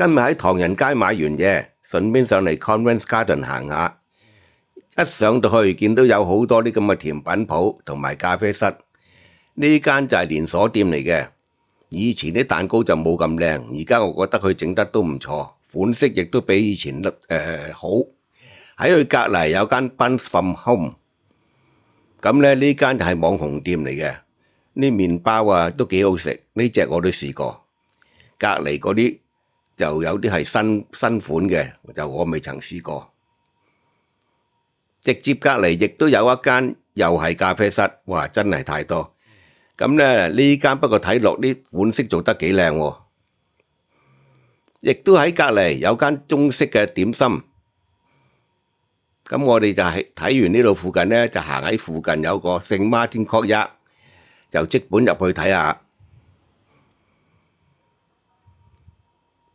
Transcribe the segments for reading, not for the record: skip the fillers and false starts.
今日喺唐人街買完嘢，順便上嚟 Covent Garden 行下。一上到去，見到有好多啲咁嘅甜品鋪同埋咖啡室。呢間就係連鎖店嚟嘅。以前啲蛋糕就冇咁靚，而家我覺得佢整得都唔錯，款式亦都比以前好。喺佢隔離有間 Buns from Home， 咁咧呢間就係網紅店嚟嘅。啲麵包啊都幾好食，呢隻我都試過。隔離嗰啲就有啲係新款嘅，就我未曾試過。直接隔離亦都有一間又係咖啡室，哇！真係太多。咁咧呢間不過睇落啲款式做得幾靚喎。亦都喺隔離有間中式嘅點心。咁我哋就係睇完呢度附近咧，就行喺附近有個聖馬丁確一，就即本入去睇下。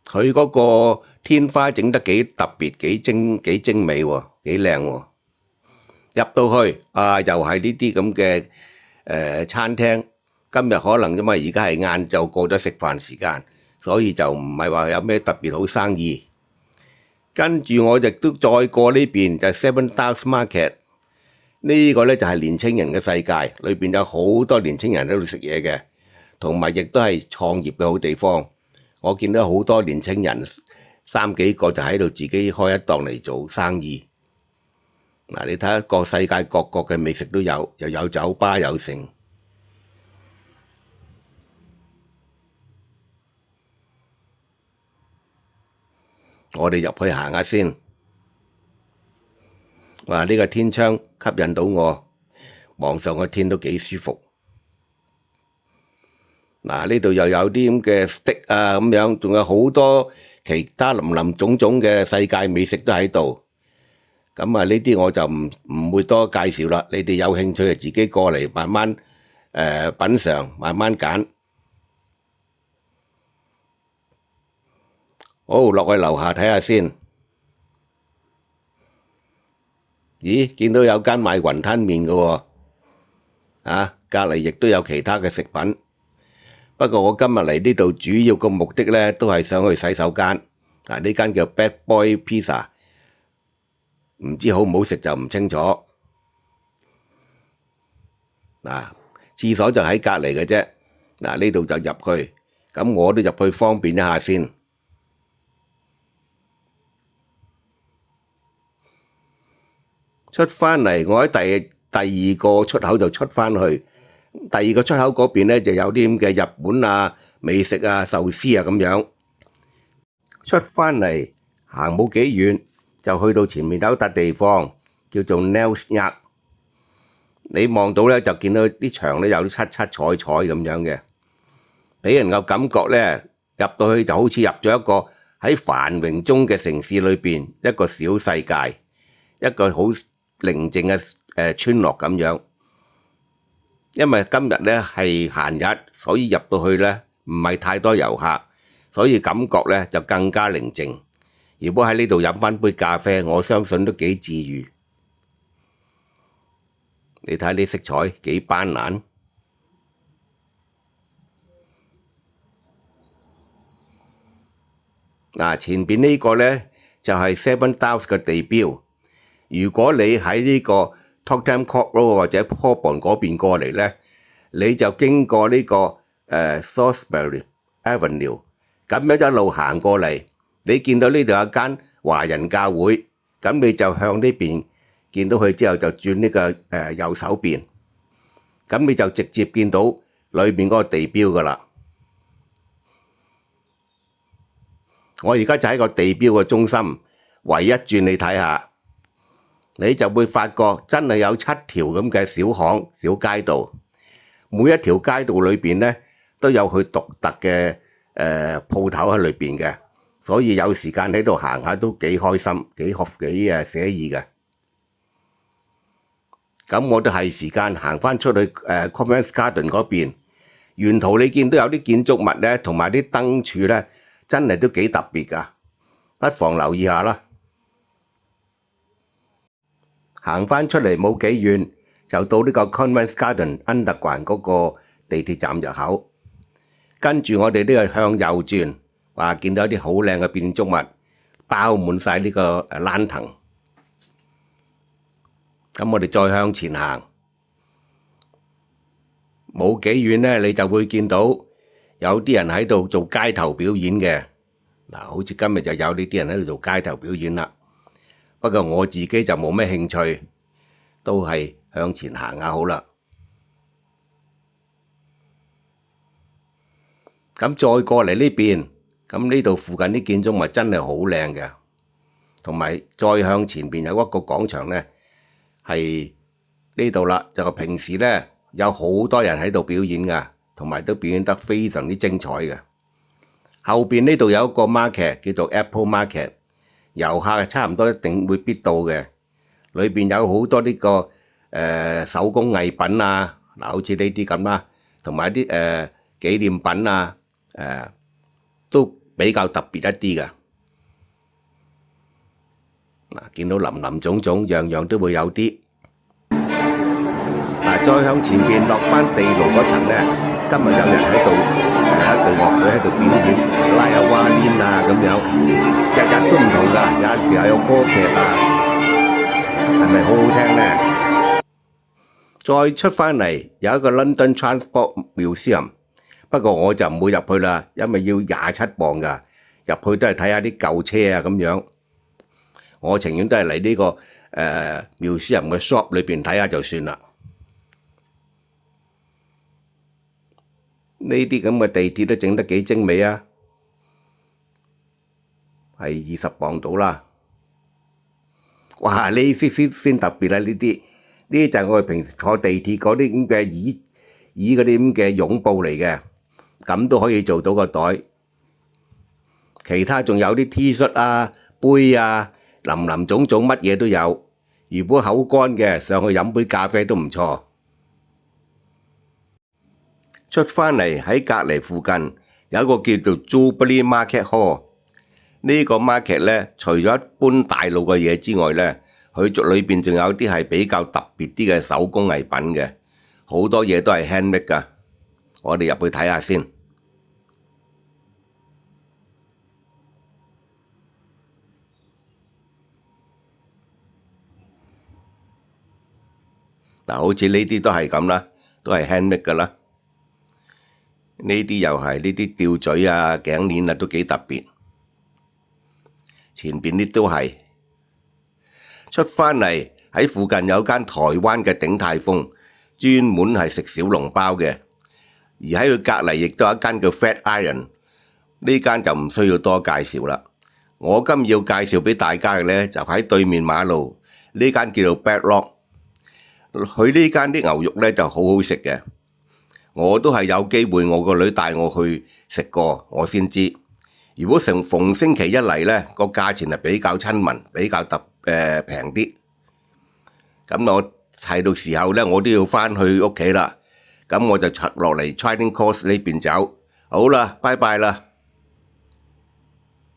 佢嗰個天花整得幾特別，幾精美喎，幾靚喎。入到去啊，又係呢啲咁嘅餐廳。今日可能因為而家係晏晝過咗食飯時間，所以就唔係話有咩特別好生意。跟住我亦都再過呢邊就係 Seven Dials Market， 呢個咧就係年青人嘅世界，裏邊有好多年青人喺度食嘢嘅，同埋亦都係創業嘅好地方。我見到好多年青人3幾個就喺度自己開一檔嚟做生意。嗱，你睇下個世界各國嘅美食都有，又有酒吧有剩。我哋入去行下先。哇！呢個天窗吸引到我，望上個天都幾舒服。嗱，呢度又有啲咁嘅 steak 啊咁樣，仲有好多其他林林總總嘅世界美食都喺度。咁啊，呢啲我就唔會多介紹啦。你哋有興趣就自己過嚟慢慢品嚐，慢慢揀。好，落去樓下睇下先。咦，見到有間賣雲吞麵嘅喎。隔離亦都有其他嘅食品。不過我今日嚟呢度主要個目的咧，都係想去洗手間。呢間叫 Bad Boy Pizza， 唔知好唔好食就唔清楚。廁所就喺隔離嘅啫。呢度就入去，咁我都入去方便一下先。出返嚟，我喺第二個出口就出返去。第二個出口嗰邊咧就有啲咁嘅日本啊、美食啊、壽司啊咁樣。出返嚟行冇幾遠，就去到前面有一笪地方叫做 Nails Yard。你望到咧就見到啲牆咧有啲七七彩彩咁樣嘅，俾人個感覺咧入到去就好似入咗一個喺繁榮中嘅城市裏邊一個小世界，一個好寧靜嘅村落咁樣。因為今日咧係閒日，所以入到去咧唔係太多遊客，所以感覺咧就更加寧靜。如果喺呢度飲翻杯咖啡，我相信都幾治癒。你睇啲色彩幾斑斕。前邊呢個咧就係 Seven Dials 嘅地標。如果你喺呢個 Tottenham Court Road 或者 Holborn 嗰邊過嚟咧，你就經過呢個Salisbury Avenue， 咁樣一路行過嚟，你見到呢度有間華人教會，咁你就向呢邊見到佢之後就轉呢個右手邊，咁你就直接見到裏面嗰個地標噶啦。我而家就喺個地標嘅中心，唯一轉你睇下。你就會發覺真係有7條咁嘅小巷、小街道，每一條街道裏邊咧都有佢獨特嘅鋪頭喺裏邊嘅，所以有時間喺度行下都幾開心、幾寫意嘅。咁我都係時間行翻出去Covent Garden 嗰邊，沿途你見到有啲建築物咧，同埋啲燈柱咧，真係都幾特別噶，不妨留意下啦。行返出嚟冇幾遠，就到呢個 Covent Garden Underground 嗰個地鐵站入口。跟住我哋呢個向右轉，話見到一啲好靚嘅建築物，包滿晒呢個欄藤。咁我哋再向前行，冇幾遠呢，你就會見到有啲人喺度做街頭表演嘅。嗱，好似今日就有呢啲人喺度做街頭表演啦。不過我自己就冇咩興趣，都係向前行下好啦。咁再過嚟呢邊，咁呢度附近啲建築物真係好靚嘅，同埋再向前邊有一個廣場呢，係呢度啦。就平時呢，有好多人喺度表演噶，同埋都表演得非常之精彩嘅。後邊呢度有一個 market 叫做 Apple Market， 遊客差唔多一定會必到嘅。裏邊有好多呢個手工藝品啊，嗱，好似呢啲咁啦，同埋啲紀念品啊，都比較特別一啲嘅。嗱，見到林林總總，樣樣都會有啲。嗱，再向前邊落翻地牢嗰層呢，今日有人喺度，一隊樂隊喺度表演拉下娃鏈啊咁樣，日日都唔同㗎，有陣時係有歌劇啊，係咪好好聽呢？再出翻嚟有一個 London Transport Museum， 不過我就唔會入去啦，因為要27磅㗎，入去都係睇下啲舊車啊咁樣。我情願都係嚟呢個Museum嘅 shop 裏邊睇下就算啦。呢啲咁嘅地鐵都整得幾精美啊，係20磅到啦。哇！呢啲先特別啦，呢啲就係我哋平時坐地鐵嗰啲咁嘅椅嗰啲咁嘅絨布嚟嘅，咁都可以做到個袋。其他仲有啲 T 恤啊、杯啊，林林總總乜嘢都有。如果口乾嘅，上去飲杯咖啡都唔錯。出返嚟喺隔離附近有一個叫做 Jubilee Market Hall， 呢個 market 呢，除咗一般大路嘅嘢之外呢，佢裏邊仲有啲係比較特別啲嘅手工藝品嘅，好多嘢都係 handmade 㗎。我哋入去睇下先。嗱，好似呢啲都係咁啦，都係 handmade 㗎啦。呢啲又係呢啲吊墜啊、頸鏈啊，都幾特別。前邊啲都係。出返嚟喺附近有間台灣嘅鼎泰豐，專門係食小籠包嘅。而喺佢隔離亦都有一間叫 Fat Iron， 呢間就唔需要多介紹啦。我今要介紹俾大家嘅呢，就喺對面馬路呢間叫做 Bedrock。佢呢間啲牛肉呢就好好食嘅。我都係有機會，我個女帶我去食過，我先知。如果逢星期一嚟呢，個價錢係比較親民，比較平啲。咁我係到時候呢，我都要返去屋企啦。咁我就落嚟 Charing Cross 呢邊走。好啦，拜拜啦。